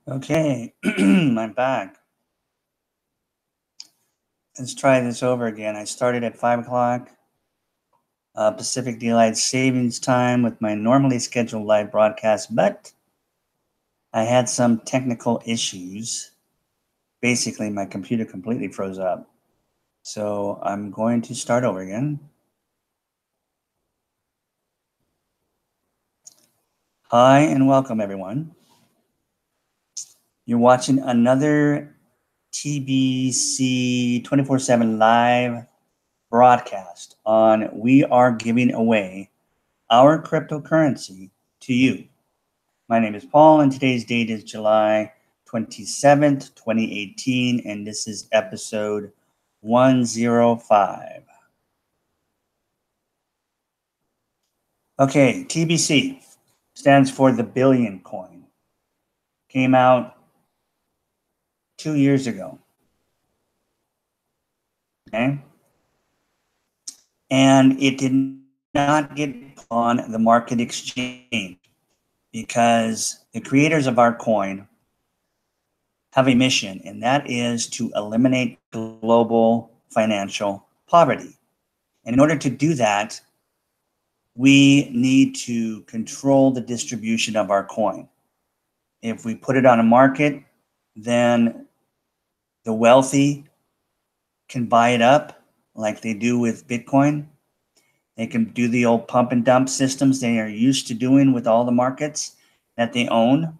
Okay, I'm back. Let's try this over again. I started at 5 o'clock Pacific Daylight Savings Time with my normally scheduled live broadcast, but I had some technical issues. Basically, my computer completely froze up. So I'm going to start over again. Hi, and welcome, everyone. You're watching another TBC 24/7 live broadcast on We Are Giving Away Our Cryptocurrency to You. My name is Paul, and today's date is July 27th, 2018, and this is episode 105. Okay, TBC stands for the Billion Coin. Came out 2 years ago. Okay? And it did not get put on the market exchange because the creators of our coin have a mission, and that is to eliminate global financial poverty. And in order to do that, we need to control the distribution of our coin. If we put it on a market, then the wealthy can buy it up like they do with Bitcoin. They can do the old pump and dump systems they are used to doing with all the markets that they own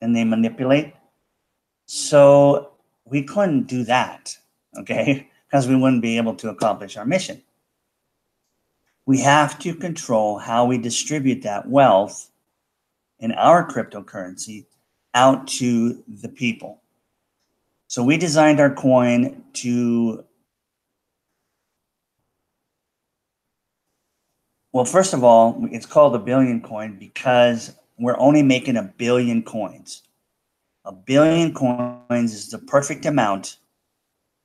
and they manipulate. So we couldn't do that, okay, because we wouldn't be able to accomplish our mission. We have to control how we distribute that wealth in our cryptocurrency out to the people. So we designed our coin to, well, first of all, it's called the Billion Coin because we're only making 1 billion coins. 1 billion coins is the perfect amount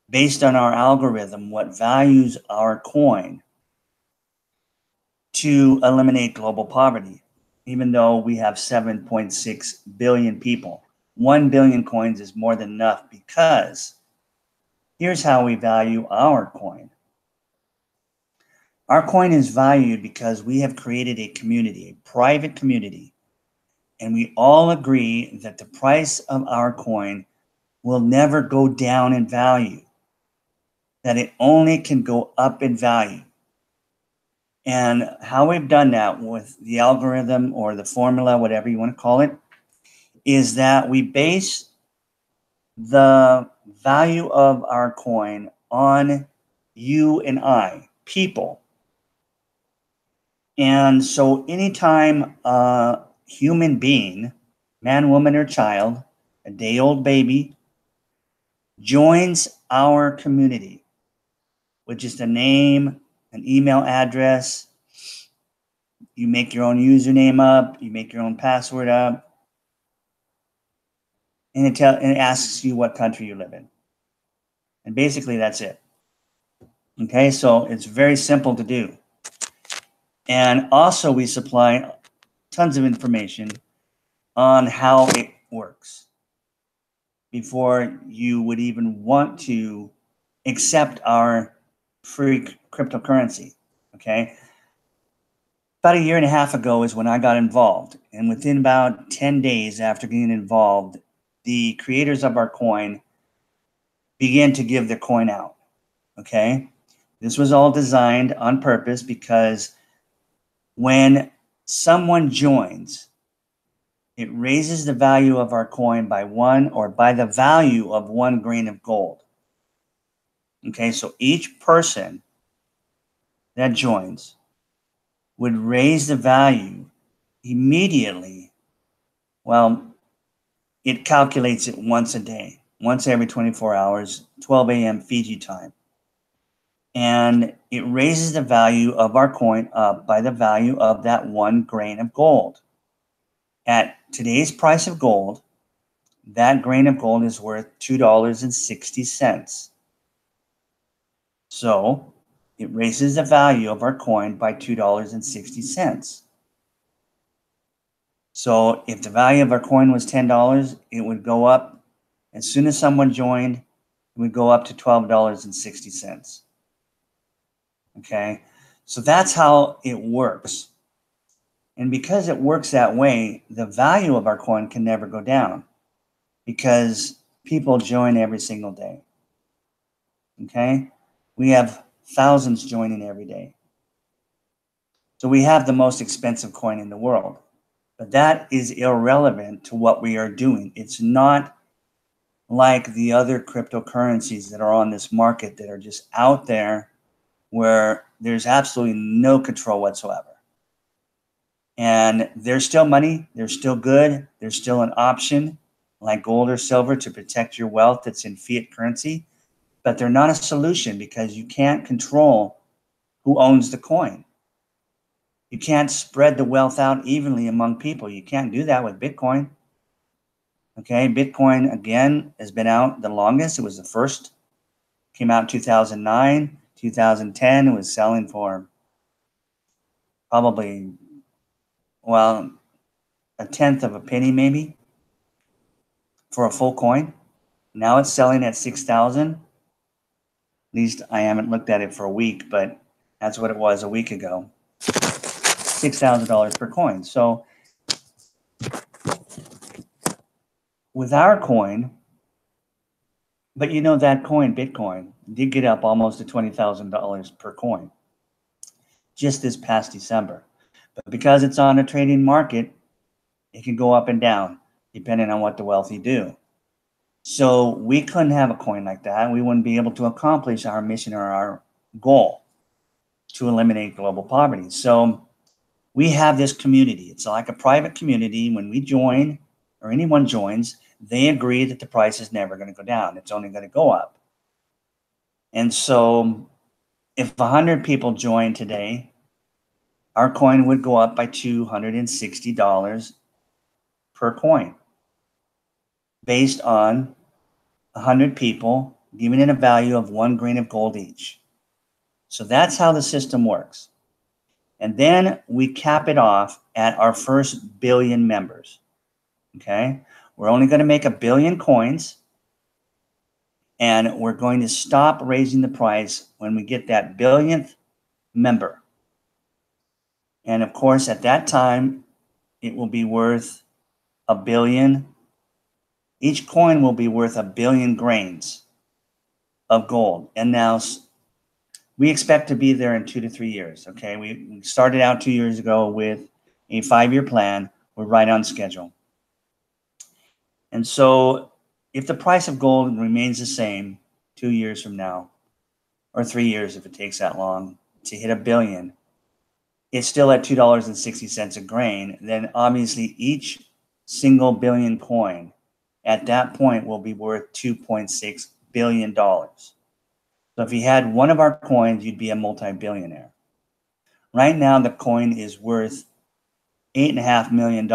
based on our algorithm, what values our coin to eliminate global poverty, even though we have 7.6 billion people. 1 billion coins is more than enough because here's how we value our coin. Our coin is valued because we have created a community, a private community, and we all agree that the price of our coin will never go down in value, that it only can go up in value. And how we've done that with the algorithm or the formula, whatever you want to call it, is that we base the value of our coin on you and I, people. And so anytime a human being, man, woman, or child, a day-old baby, joins our community with just a name, an email address, you make your own username up, you make your own password up, and it asks you what country you live in. And basically that's it. Okay, so it's very simple to do. And also we supply tons of information on how it works before you would even want to accept our free cryptocurrency. Okay. About 1.5 years ago is when I got involved. And within about 10 days after getting involved, the creators of our coin began to give their coin out. Okay. This was all designed on purpose because when someone joins, it raises the value of our coin by one or by the value of 1 grain of gold. Okay, so each person that joins would raise the value immediately. Well, it calculates it once a day, once every 24 hours, 12 a.m. Fiji time. And it raises the value of our coin up by the value of that 1 grain of gold. At today's price of gold, that grain of gold is worth $2.60. So it raises the value of our coin by $2.60. So if the value of our coin was $10, it would go up. As soon as someone joined, it would go up to $12.60. Okay, so that's how it works. And because it works that way, the value of our coin can never go down because people join every single day. Okay, we have thousands joining every day. So we have the most expensive coin in the world, but that is irrelevant to what we are doing. It's not like the other cryptocurrencies that are on this market that are just out there where there's absolutely no control whatsoever. And there's still money, they're still good, there's still an option like gold or silver to protect your wealth that's in fiat currency, but they're not a solution because you can't control who owns the coin. You can't spread the wealth out evenly among people. You can't do that with Bitcoin. Okay, Bitcoin, again, has been out the longest. It was the first, came out in 2009, 2010. It was selling for probably, well, a tenth of a penny maybe for a full coin. Now it's selling at 6,000. At least I haven't looked at it for a week, but that's what it was a week ago. $6,000 per coin. So with our coin, but you know that coin, Bitcoin, did get up almost to $20,000 per coin just this past December. But because it's on a trading market, it can go up and down depending on what the wealthy do. So we couldn't have a coin like that. We wouldn't be able to accomplish our mission or our goal to eliminate global poverty. So we have this community. It's like a private community. When we join or anyone joins, they agree that the price is never going to go down. It's only going to go up. And so if 100 people join today, our coin would go up by $260 per coin based on 100 people giving it a value of 1 grain of gold each. So that's how the system works. And then we cap it off at our first billion members. Okay, we're only going to make 1 billion coins, and we're going to stop raising the price when we get that billionth member. And of course, at that time, it will be worth 1 billion. Each coin will be worth 1 billion grains of gold. And now we expect to be there in 2 to 3 years. Okay, we started out 2 years ago with a 5-year plan. We're right on schedule. And so if the price of gold remains the same 2 years from now, or 3 years if it takes that long to hit 1 billion, it's still at $2.60 a grain, then obviously each single billion coin at that point will be worth $2.6 billion. So if you had one of our coins, you'd be a multi-billionaire. Right now, the coin is worth $8.5 million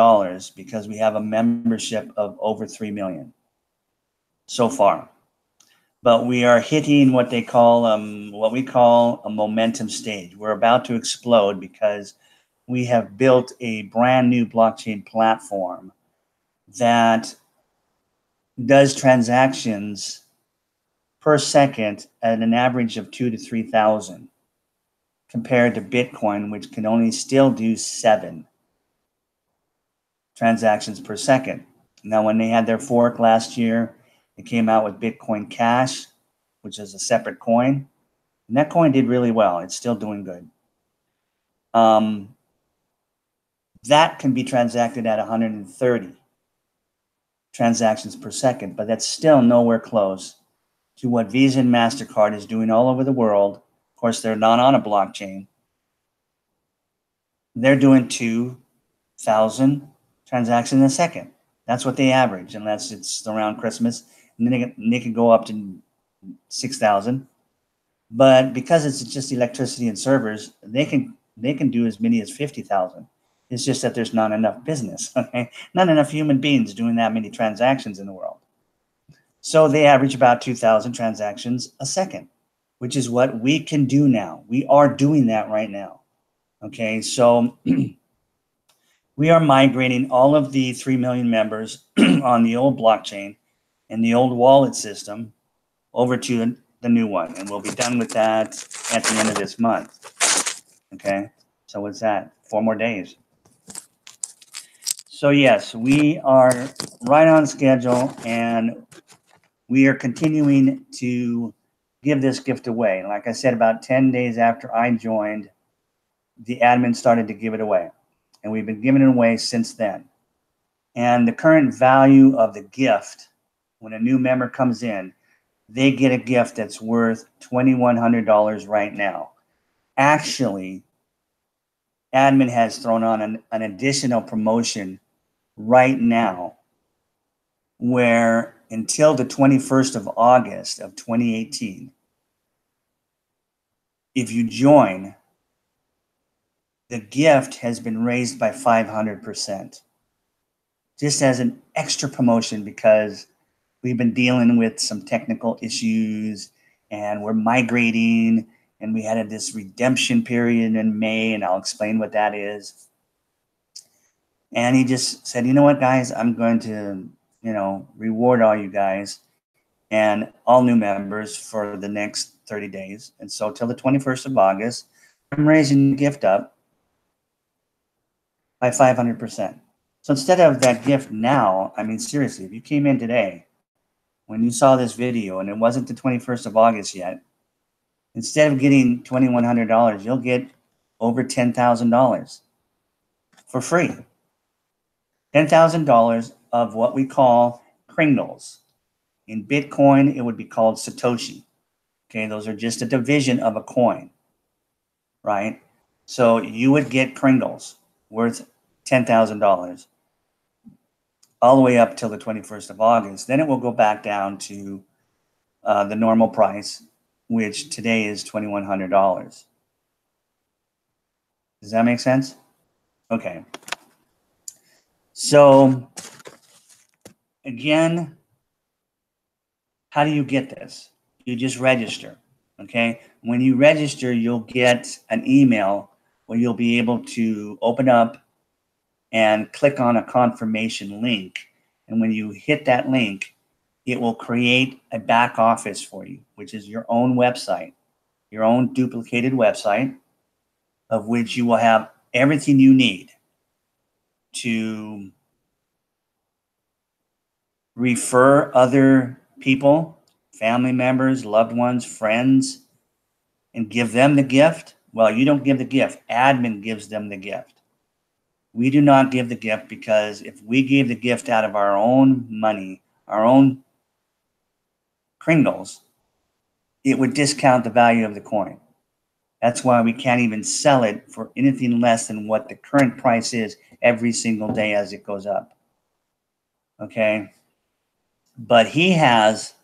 because we have a membership of over 3 million so far. But we are hitting what we call a momentum stage. We're about to explode because we have built a brand new blockchain platform that does transactions per second at an average of 2,000 to 3,000 compared to Bitcoin, which can only still do 7 transactions per second. Now, when they had their fork last year, they came out with Bitcoin Cash, which is a separate coin. And that coin did really well. It's still doing good. That can be transacted at 130 transactions per second, but that's still nowhere close to what Visa and MasterCard is doing all over the world. Of course, they're not on a blockchain. They're doing 2,000 transactions a second. That's what they average, unless it's around Christmas. And then they can go up to 6,000. But because it's just electricity and servers, they can do as many as 50,000. It's just that there's not enough business, okay? Not enough human beings doing that many transactions in the world. So they average about 2,000 transactions a second, which is what we can do now. We are doing that right now, okay? So We are migrating all of the 3 million members on the old blockchain and the old wallet system over to the new one. And we'll be done with that at the end of this month. Okay. So what's that? 4 more days. So yes, we are right on schedule, and we are continuing to give this gift away. Like I said, about 10 days after I joined, the admin started to give it away, and we've been giving it away since then. And the current value of the gift, when a new member comes in, they get a gift that's worth $2,100 right now. Actually, admin has thrown on an additional promotion right now, where until the 21st of August of 2018, if you join, the gift has been raised by 500%. Just as an extra promotion, because we've been dealing with some technical issues and we're migrating, and we had this redemption period in May, and I'll explain what that is. And he just said, you know what, guys, I'm going to, reward all you guys and all new members for the next 30 days. And so till the 21st of August, I'm raising the gift up by 500%. So instead of that gift now, I mean, seriously, if you came in today, when you saw this video and it wasn't the 21st of August yet, instead of getting $2,100, you'll get over $10,000 for free. $10,000 of what we call Kringles. In Bitcoin, it would be called Satoshi. Okay, those are just a division of a coin, right? So you would get Kringles worth $10,000 all the way up till the 21st of August. Then it will go back down to the normal price, which today is $2,100. Does that make sense? Okay. So again, how do you get this? You just register, okay? When you register, you'll get an email where you'll be able to open up and click on a confirmation link. And when you hit that link, it will create a back office for you, which is your own website, your own duplicated website, of which you will have everything you need to refer other people, family members, loved ones, friends, and give them the gift. Well, you don't give the gift. Admin gives them the gift. We do not give the gift, because if we gave the gift out of our own money, our own Kringles, it would discount the value of the coin. That's why we can't even sell it for anything less than what the current price is every single day as it goes up. Okay? But he has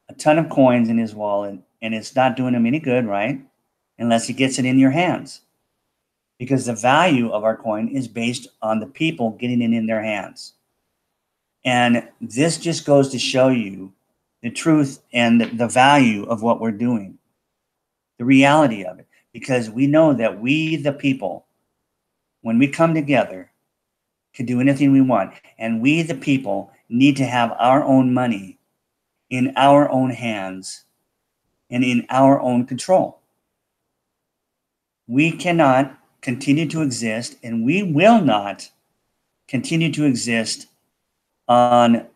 a ton of coins in his wallet, and it's not doing him any good, right? Unless he gets it in your hands. Because the value of our coin is based on the people getting it in their hands. And this just goes to show you the truth and the value of what we're doing, the reality of it. Because we know that we, the people, when we come together, can do anything we want. And we, the people, need to have our own money in our own hands and in our own control. We cannot continue to exist, and we will not continue to exist on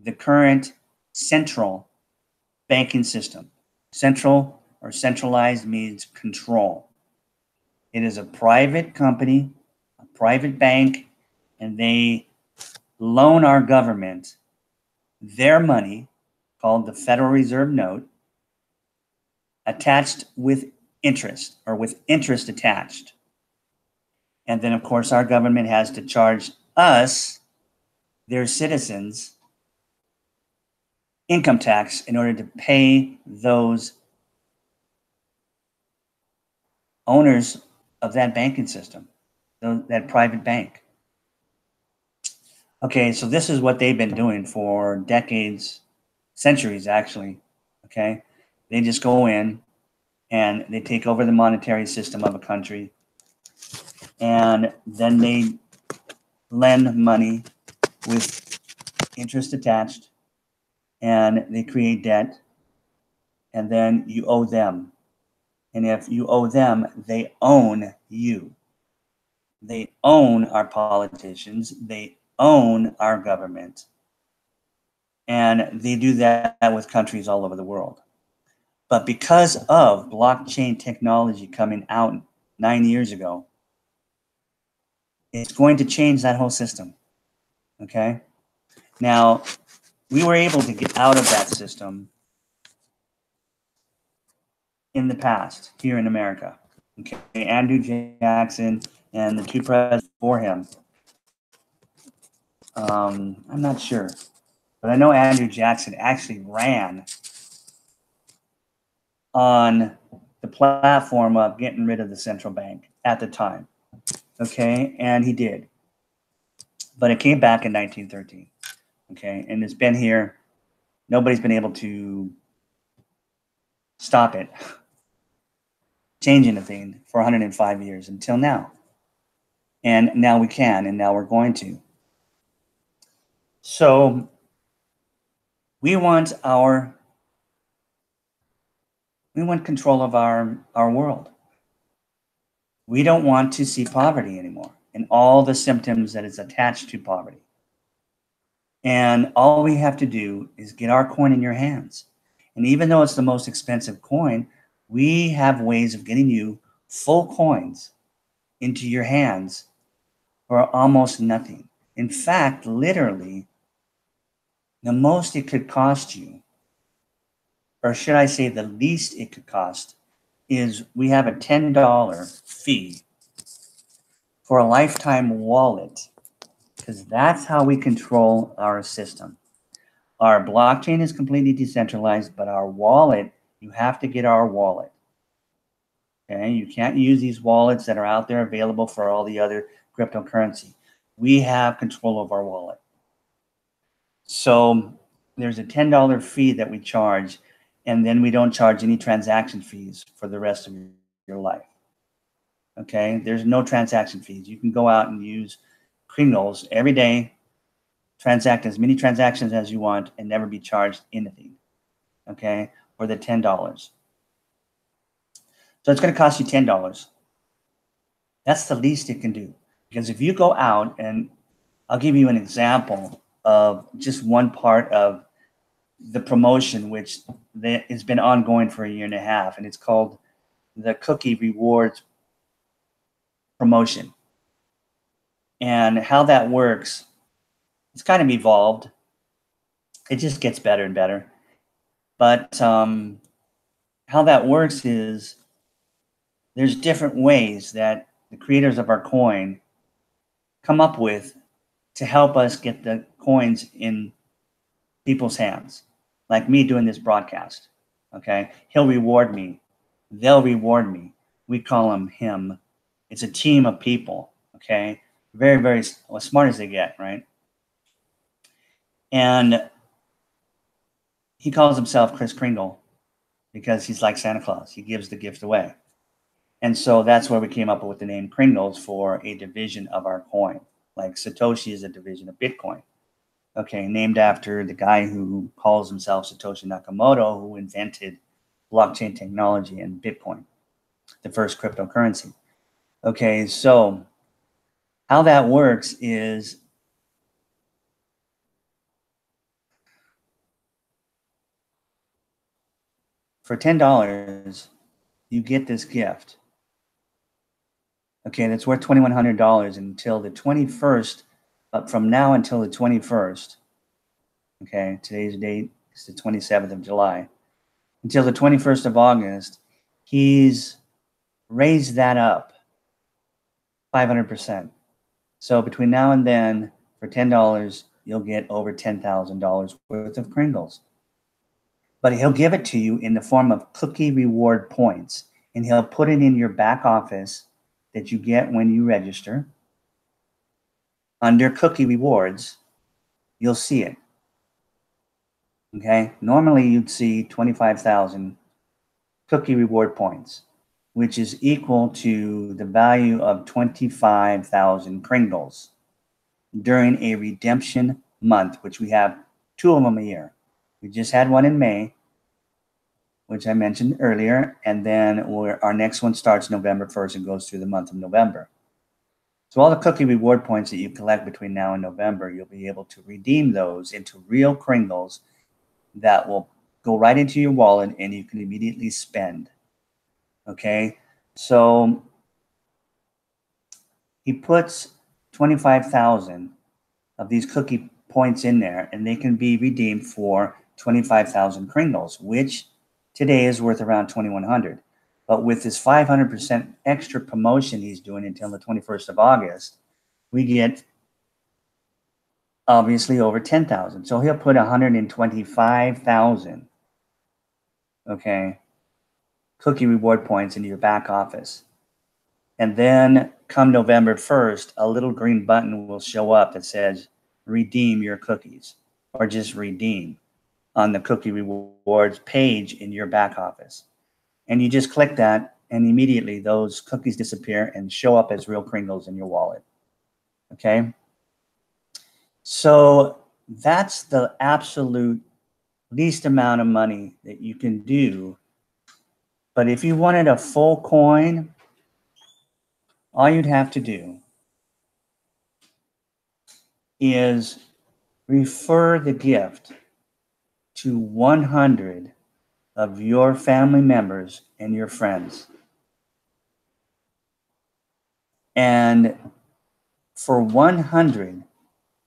the current central banking system. Central or centralized means control. It is a private company, a private bank, and they loan our government their money, called the Federal Reserve note, attached with interest, or with interest attached. And then, of course, our government has to charge us, their citizens, income tax in order to pay those owners of that banking system, that private bank. Okay, so this is what they've been doing for decades, centuries actually, okay? They just go in and they take over the monetary system of a country, and then they lend money with interest attached, and they create debt, and then you owe them. And if you owe them, they own you. They own our politicians. They own our government. And they do that with countries all over the world. But because of blockchain technology coming out 9 years ago, it's going to change that whole system. Okay? Now, we were able to get out of that system in the past here in America. Okay, Andrew Jackson and the two presidents before him. I'm not sure, but I know Andrew Jackson actually ran on the platform of getting rid of the central bank at the time. Okay, and he did, but it came back in 1913. Okay, and it's been here. Nobody's been able to stop it changing a thing for 105 years until now. And now we can, and now we're going to. So we want control of our world. We don't want to see poverty anymore and all the symptoms that is attached to poverty. And all we have to do is get our coin in your hands. And even though it's the most expensive coin, we have ways of getting you full coins into your hands for almost nothing. In fact, literally, the most it could cost you, or should I say the least it could cost, is we have a $10 fee for a lifetime wallet, because that's how we control our system. Our blockchain is completely decentralized, but our wallet, you have to get our wallet. Okay, you can't use these wallets that are out there available for all the other cryptocurrency. We have control of our wallet. So there's a $10 fee that we charge, and then we don't charge any transaction fees for the rest of your life. Okay, there's no transaction fees. You can go out and use Kringles every day, transact as many transactions as you want, and never be charged anything. Okay, for the $10. So it's going to cost you $10. That's the least it can do. Because if you go out, and I'll give you an example of just one part of the promotion, which has been ongoing for a year and a half, and it's called the Cookie Rewards promotion. And how that works, it's kind of evolved. It just gets better and better. But how that works is there's different ways that the creators of our coin come up with to help us get the coins in people's hands, like me doing this broadcast. Okay, he'll reward me. They'll reward me. We call him. It's a team of people. Okay, very, very smart as they get, right? And he calls himself Kris Kringle because he's like Santa Claus. He gives the gift away. And so that's where we came up with the name Kringles, for a division of our coin. Like Satoshi is a division of Bitcoin. Okay, named after the guy who calls himself Satoshi Nakamoto, who invented blockchain technology and Bitcoin, the first cryptocurrency. Okay, so how that works is for $10, you get this gift. Okay, that's worth $2,100 until the 21st, from now until the 21st. Okay, today's date is the 27th of July. Until the 21st of August, he's raised that up 500%. So between now and then, for $10, you'll get over $10,000 worth of Kringles. But he'll give it to you in the form of cookie reward points, and he'll put it in your back office that you get when you register. Under cookie rewards, you'll see it. Okay, normally you'd see 25,000 cookie reward points, which is equal to the value of 25,000 Kringles. during a redemption month, which we have 2 of them a year. We just had one in May, which I mentioned earlier, and then our next one starts November 1st and goes through the month of November. So all the cookie reward points that you collect between now and November, you'll be able to redeem those into real Kringles that will go right into your wallet and you can immediately spend. Okay, so he puts 25,000 of these cookie points in there, and they can be redeemed for 25,000 Kringles, which today is worth around 2,100. But with this 500% extra promotion he's doing until the 21st of August, we get obviously over 10,000. So he'll put 125,000, okay, cookie reward points into your back office. And then come November 1st, a little green button will show up that says redeem your cookies, or just redeem on the cookie rewards page in your back office. And you just click that, and immediately those cookies disappear and show up as real Kringles in your wallet. Okay? So that's the absolute least amount of money that you can do. But if you wanted a full coin, all you'd have to do is refer the gift to 100 of your family members and your friends. And for 100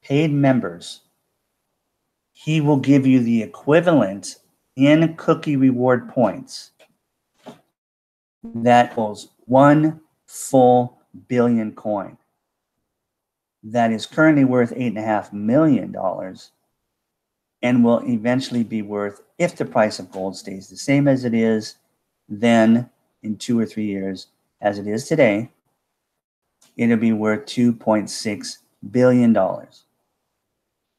paid members, he will give you the equivalent in cookie reward points that equals 1 full billion coin. That is currently worth $8.5 million and will eventually be worth, if the price of gold stays the same as it is then in 2 or 3 years as it is today, it'll be worth $2.6 billion.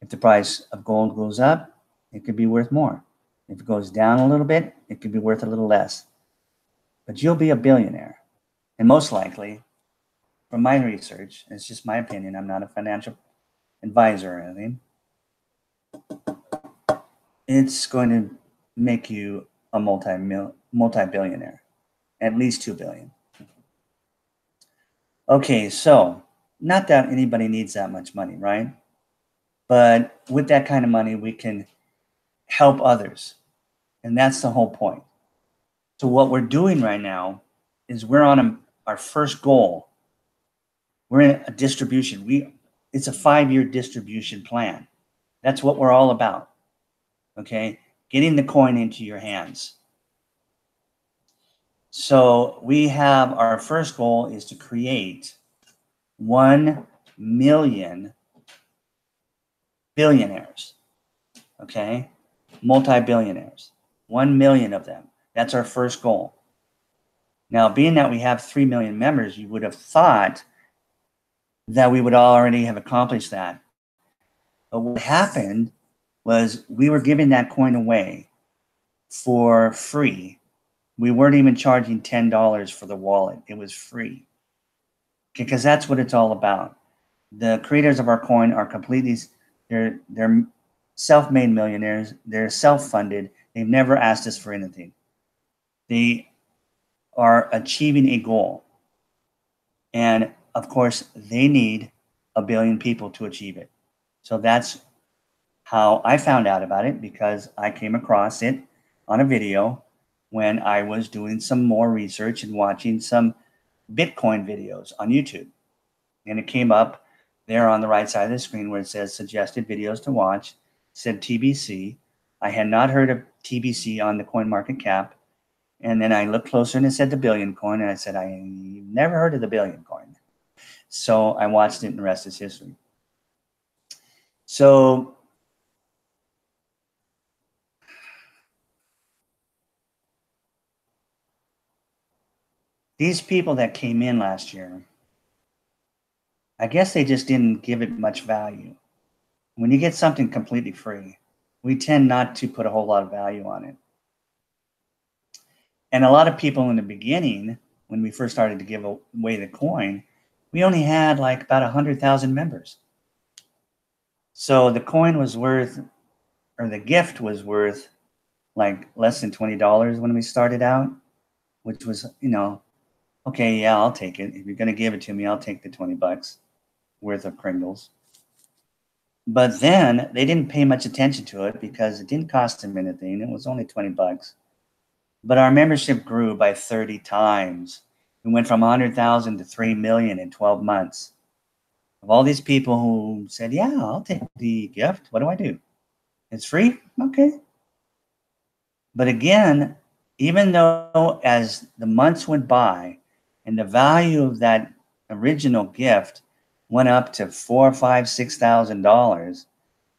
If the price of gold goes up, it could be worth more. If it goes down a little bit, it could be worth a little less. But you'll be a billionaire. And most likely, from my research, it's just my opinion, I'm not a financial advisor or anything, it's going to make you a multi-billionaire, at least 2 billion. Okay, so not that anybody needs that much money, right? But with that kind of money, we can help others. And that's the whole point. So what we're doing right now is we're on our first goal. We're in a distribution. It's a 5-year distribution plan. That's what we're all about. Okay, getting the coin into your hands. So we have our first goal is to create 1 million billionaires. Okay, multi-billionaires, 1 million of them. That's our first goal. Now, being that we have 3 million members, you would have thought that we would already have accomplished that. But what happened was we were giving that coin away for free. We weren't even charging $10 for the wallet. It was free. Because that's what it's all about. The creators of our coin are completely, they're self-made millionaires. They're self-funded. They've never asked us for anything. They are achieving a goal. And of course, they need 1 billion people to achieve it. So that's how I found out about it, because I came across it on a video when I was doing some more research and watching some Bitcoin videos on YouTube. And it came up there on the right side of the screen where it says suggested videos to watch, it said TBC. I had not heard of TBC on the CoinMarketCap. And then I looked closer and it said the billion coin. And I said, I never heard of the billion coin. So I watched it and the rest is history. So these people that came in last year, I guess they just didn't give it much value. When you get something completely free, we tend not to put a whole lot of value on it. And a lot of people in the beginning, when we first started to give away the coin, we only had like about 100,000 members. So the coin was worth, or the gift was worth like less than $20 when we started out, which was, okay, yeah, I'll take it. If you're going to give it to me, I'll take the 20 bucks worth of Kringles. But then they didn't pay much attention to it because it didn't cost them anything. It was only 20 bucks. But our membership grew by 30 times. We went from 100,000 to 3 million in 12 months. Of all these people who said, yeah, I'll take the gift. What do I do? It's free? Okay. But again, even though as the months went by and the value of that original gift went up to $4,000, $5,000, $6,000,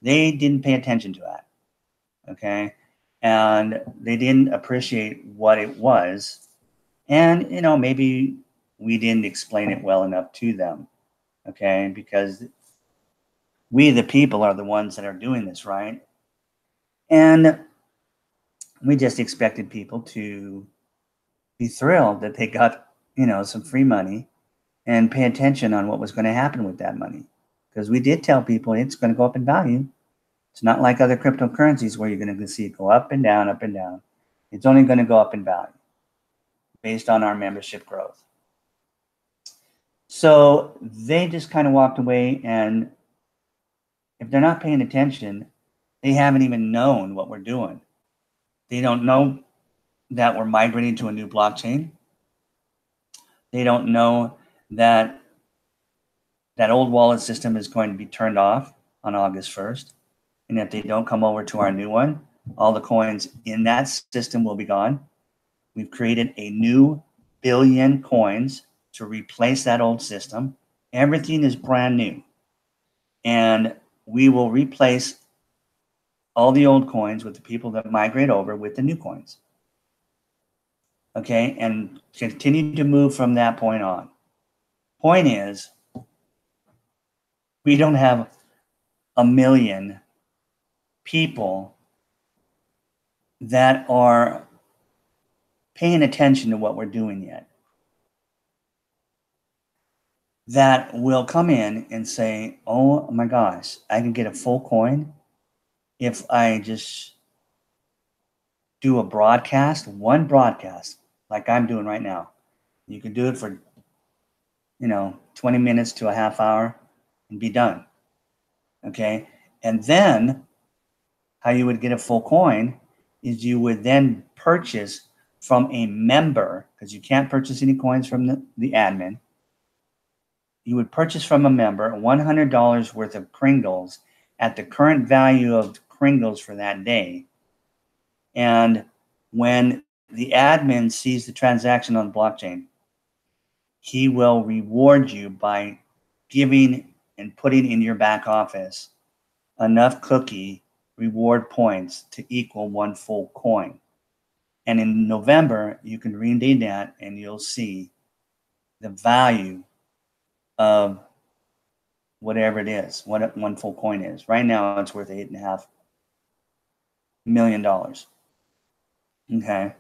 they didn't pay attention to that. Okay. And they didn't appreciate what it was. And, maybe we didn't explain it well enough to them. Okay. Because we, the people, are the ones that are doing this, right? And we just expected people to be thrilled that they got, some free money and pay attention on what was going to happen with that money. Because we did tell people it's going to go up in value. It's not like other cryptocurrencies where you're going to see it go up and down, up and down. It's only going to go up in value based on our membership growth. So they just kind of walked away, and if they're not paying attention, they haven't even known what we're doing. They don't know that we're migrating to a new blockchain. They don't know that that old wallet system is going to be turned off on August 1st. And if they don't come over to our new one, all the coins in that system will be gone. We've created a new billion coins to replace that old system. Everything is brand new. And we will replace all the old coins with the people that migrate over with the new coins. Okay, and continue to move from that point on. Point is, we don't have a million people that are paying attention to what we're doing yet, that will come in and say, oh my gosh, I can get a full coin if I just do a broadcast, one broadcast, like I'm doing right now. You can do it for, 20 minutes to a half hour and be done. Okay. And then how you would get a full coin is you would then purchase from a member, because you can't purchase any coins from the admin. You would purchase from a member $100 worth of Kringles at the current value of Kringles for that day. And when the admin sees the transaction on the blockchain, he will reward you by giving and putting in your back office enough cookie reward points to equal one full coin. And in November, you can redeem that and you'll see the value of whatever it is, what one full coin is. Right now, it's worth $8.5 million. Okay.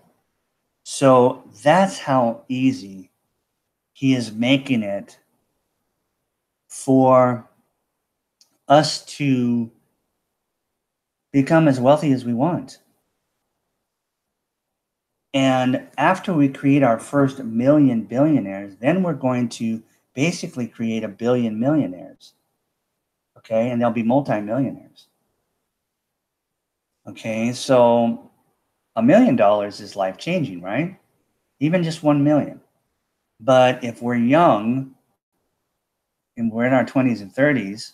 So that's how easy he is making it for us to become as wealthy as we want. And after we create our first million billionaires, then we're going to basically create a billion millionaires. Okay. And they'll be multimillionaires. Okay. So $1 million is life changing, right? Even just 1 million. But if we're young and we're in our 20s and 30s,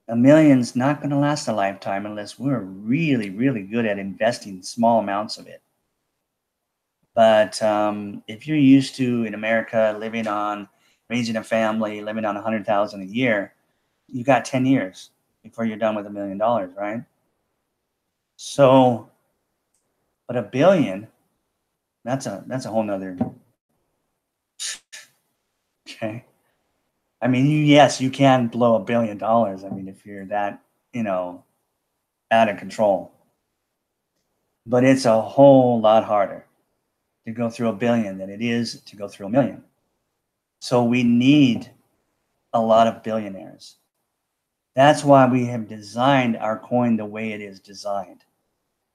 $1 million's not going to last a lifetime unless we're really, really good at investing small amounts of it. But if you're used to, in America, living on, raising a family, living on 100,000 a year, you got 10 years before you're done with $1 million, right? So, but $1 billion, that's a whole nother. Okay. I mean, yes, you can blow $1 billion. I mean, if you're that, out of control. But it's a whole lot harder to go through $1 billion than it is to go through $1 million. So we need a lot of billionaires That's why we have designed our coin the way it is designed.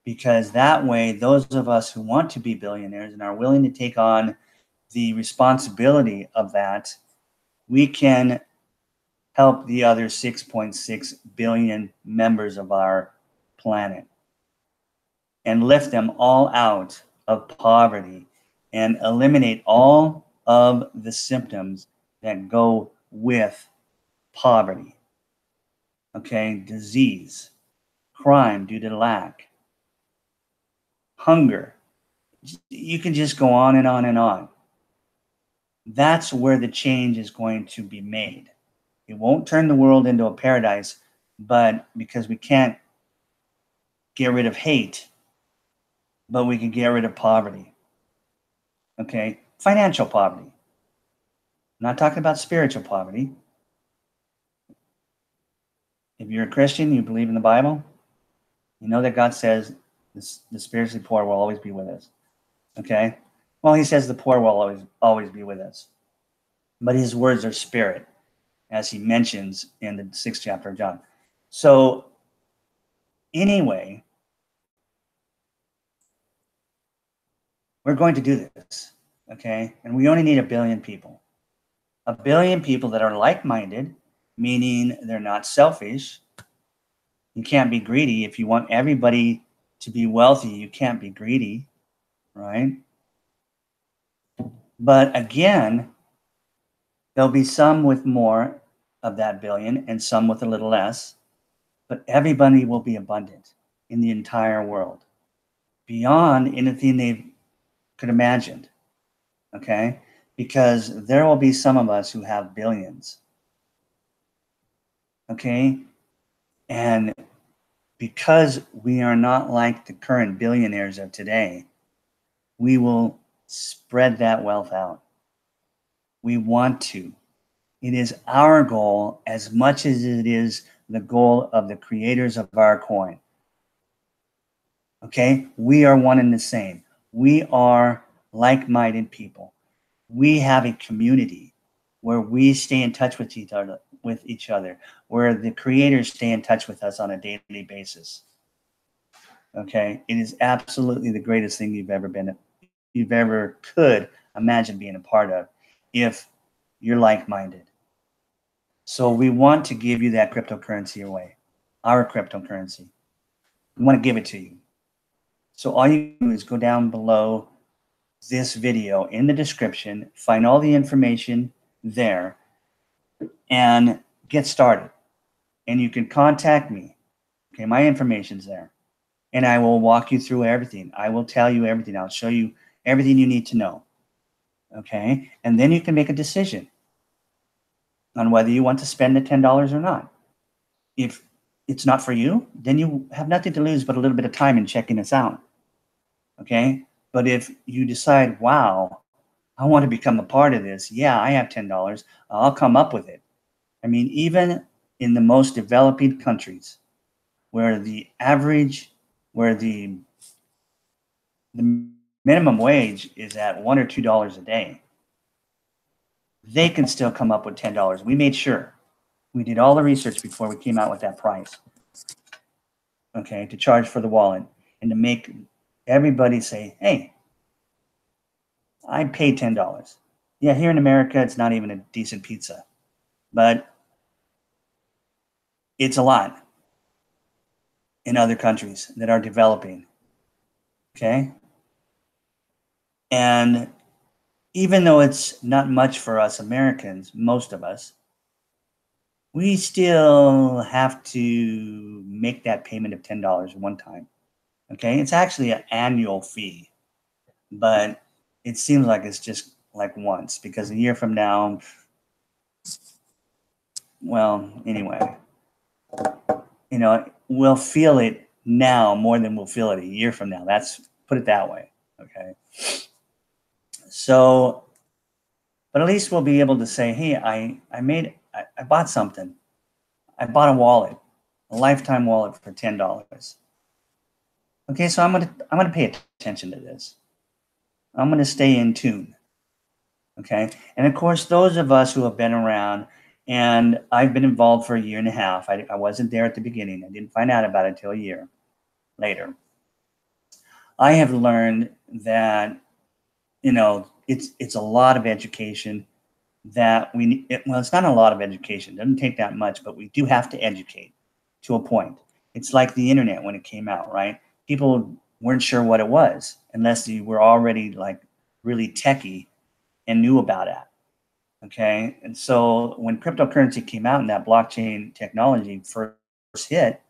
Because that way, those of us who want to be billionaires and are willing to take on the responsibility of that, we can help the other 6.6 billion members of our planet and lift them all out of poverty and eliminate all of the symptoms that go with poverty. Okay, disease, crime due to lack, hunger. You can just go on and on and on. That's where the change is going to be made. It won't turn the world into a paradise, but because we can't get rid of hate, but we can get rid of poverty. Okay, financial poverty. I'm not talking about spiritual poverty. If you're a Christian, you believe in the Bible, you know that God says the spiritually poor will always be with us. Okay? Well, he says the poor will always be with us. But his words are spirit, as he mentions in the 6th chapter of John. So, anyway, we're going to do this, okay? And we only need 1 billion people. 1 billion people that are like-minded, meaning they're not selfish. You can't be greedy. If you want everybody to be wealthy, you can't be greedy, right? But again, there'll be some with more of that billion and some with a little less, but everybody will be abundant in the entire world, beyond anything they could imagine, okay? Because there will be some of us who have billions, okay? And because we are not like the current billionaires of today, we will spread that wealth out. We want to. It is our goal as much as it is the goal of the creators of our coin. Okay? We are one and the same. We are like-minded people. We have a community where we stay in touch with each other, where the creators stay in touch with us on a daily basis. Okay? It is absolutely the greatest thing you've ever could imagine being a part of if you're like-minded. So we want to give you that cryptocurrency away, our cryptocurrency. We want to give it to you. So all you do is go down below this video in the description, find all the information there, and get started. And you can contact me. Okay, my information's there. And I will walk you through everything. I will tell you everything. I'll show you everything you need to know. Okay? And then you can make a decision on whether you want to spend the $10 or not. If it's not for you, then you have nothing to lose but a little bit of time in checking us out. Okay? But if you decide, wow, I want to become a part of this, yeah, I have $10, I'll come up with it. I mean, even in the most developing countries where the minimum wage is at $1 or $2 a day, they can still come up with $10. We made sure. We did all the research before we came out with that price, okay, to charge for the wallet and to make everybody say, hey, I paid $10. Yeah, here in America, it's not even a decent pizza, but it's a lot in other countries that are developing, okay? And even though it's not much for us Americans, most of us, we still have to make that payment of $10 one time, okay? It's actually an annual fee, but it seems like it's just like once, because a year from now, well, anyway, you know, we'll feel it now more than we'll feel it a year from now. Put it that way, okay? So, but at least we'll be able to say, hey, I bought something. I bought a wallet, a lifetime wallet for $10. Okay, so I'm gonna pay attention to this. I'm gonna stay in tune. Okay, and of course, those of us who have been around And I've been involved for a year and a half. I wasn't there at the beginning. I didn't find out about it until a year later. I have learned that, it's a lot of education that we need. Well, it's not a lot of education. It doesn't take that much, but we do have to educate to a point. It's like the internet when it came out, right? People weren't sure what it was unless you were already like really techie and knew about it. Okay. And so when cryptocurrency came out and that blockchain technology first hit,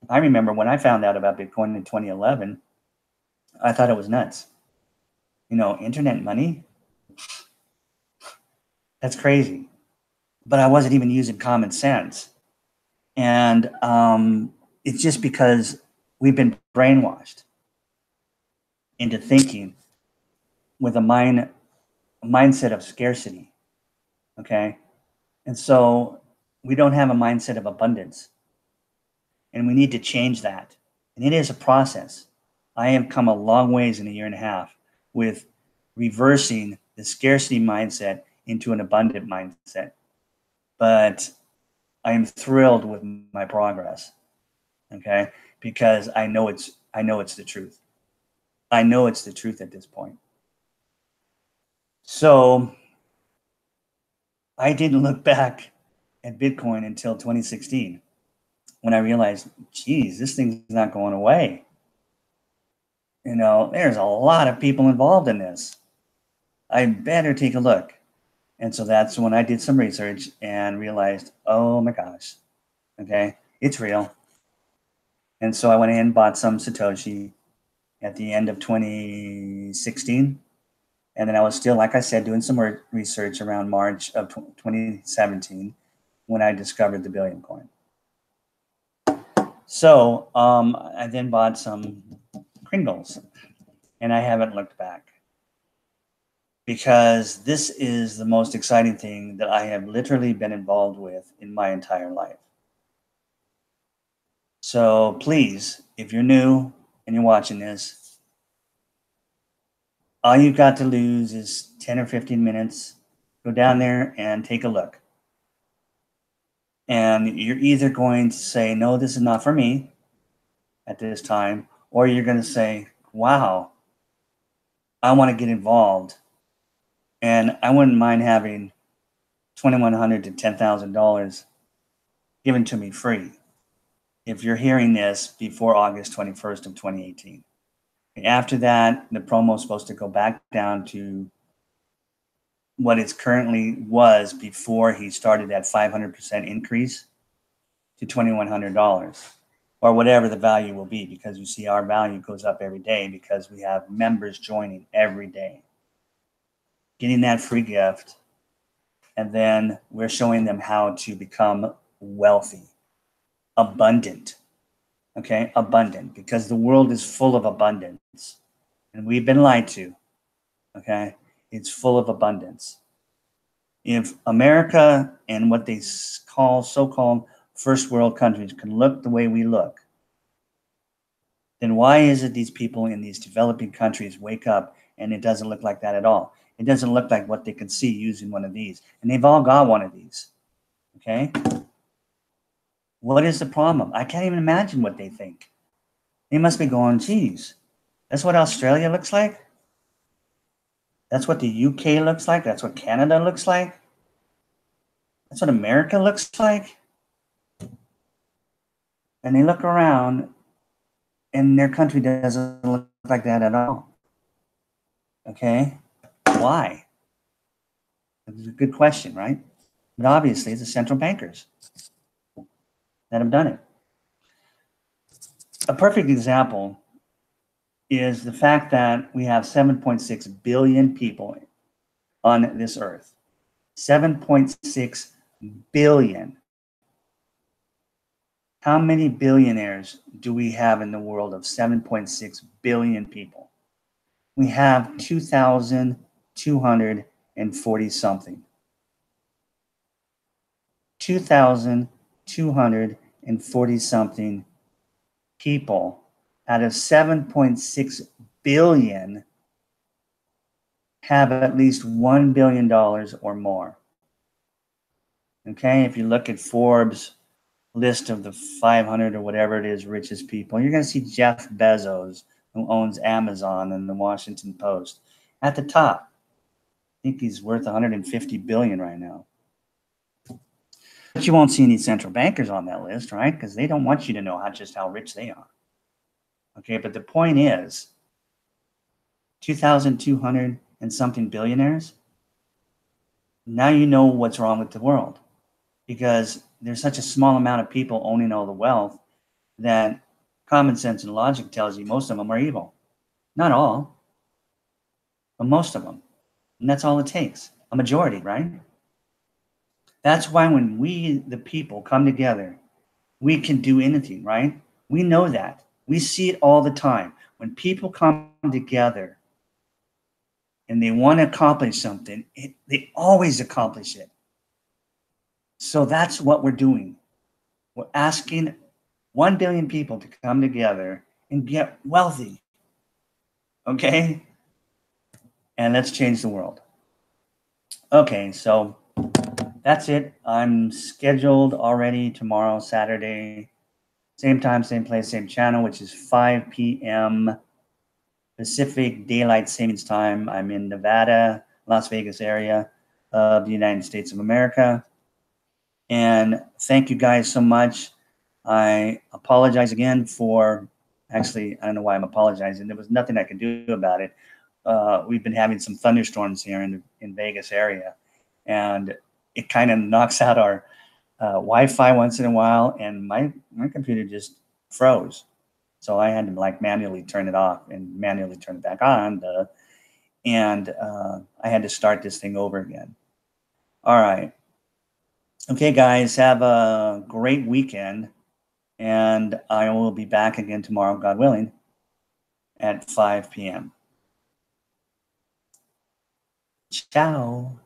I remember when I found out about Bitcoin in 2011, I thought it was nuts. Internet money, that's crazy. But I wasn't even using common sense. And it's just because we've been brainwashed into thinking with a mindset of scarcity. Okay. And so we don't have a mindset of abundance. And we need to change that. And it is a process. I have come a long ways in a year and a half with reversing the scarcity mindset into an abundant mindset. But I am thrilled with my progress. Okay? Because I know it's the truth. I know it's the truth at this point. So I didn't look back at Bitcoin until 2016 when I realized, geez, this thing's not going away. There's a lot of people involved in this. I better take a look. And so that's when I did some research and realized, oh my gosh, okay, it's real. And so I went ahead and bought some Satoshi at the end of 2016. And then I was still, like I said, doing some research around March of 2017 when I discovered the Billion coin. So I then bought some Kringles, and I haven't looked back because this is the most exciting thing that I have literally been involved with in my entire life. So please, if you're new and you're watching this, all you've got to lose is 10 or 15 minutes. Go down there and take a look. And you're either going to say, no, this is not for me at this time, or you're going to say, wow, I want to get involved. And I wouldn't mind having $2,100 to $10,000 given to me free if you're hearing this before August 21st of 2018. After that, the promo is supposed to go back down to what it currently was before he started that 500% increase to $2,100 or whatever the value will be, because you see our value goes up every day because we have members joining every day, getting that free gift. And then we're showing them how to become wealthy, abundant. Okay, abundant, because the world is full of abundance and we've been lied to. Okay, it's full of abundance. If America and what they call so-called first world countries can look the way we look, then why is it these people in these developing countries wake up and it doesn't look like that at all? It doesn't look like what they can see using one of these. And they've all got one of these. Okay? What is the problem? I can't even imagine what they think. They must be going, geez, that's what Australia looks like? That's what the UK looks like? That's what Canada looks like? That's what America looks like? And they look around and their country doesn't look like that at all. Okay? Why? It's a good question, right? But obviously, it's the central bankers that have done it. A perfect example is the fact that we have 7.6 billion people on this earth. 7.6 billion. How many billionaires do we have in the world of 7.6 billion people? We have 2,240 something. 2,240 something people out of 7.6 billion have at least $1 billion or more. Okay, if you look at Forbes list of the 500 or whatever it is richest people, you're going to see Jeff Bezos, who owns Amazon and the Washington Post, at the top. I think he's worth 150 billion right now. But you won't see any central bankers on that list, right? Because they don't want you to know just how rich they are. Okay, but the point is 2,200 and something billionaires. Now you know what's wrong with the world, because there's such a small amount of people owning all the wealth that common sense and logic tells you most of them are evil. Not all, but most of them. And that's all it takes. A majority, right? That's why when we, the people, come together, we can do anything, right? We know that. We see it all the time. When people come together and they want to accomplish something, they always accomplish it. So that's what we're doing. We're asking 1 billion people to come together and get wealthy. Okay? And let's change the world. Okay, so that's it. I'm scheduled already tomorrow, Saturday. Same time, same place, same channel, which is 5 p.m. Pacific Daylight Savings Time. I'm in Nevada, Las Vegas area of the United States of America. And thank you guys so much. I apologize again for, actually, I don't know why I'm apologizing. There was nothing I could do about it. We've been having some thunderstorms here in Vegas area, and it kind of knocks out our Wi-Fi once in a while, and my computer just froze. So I had to like manually turn it off and manually turn it back on. And I had to start this thing over again. All right. Okay, guys, have a great weekend. And I will be back again tomorrow, God willing, at 5 p.m. Ciao.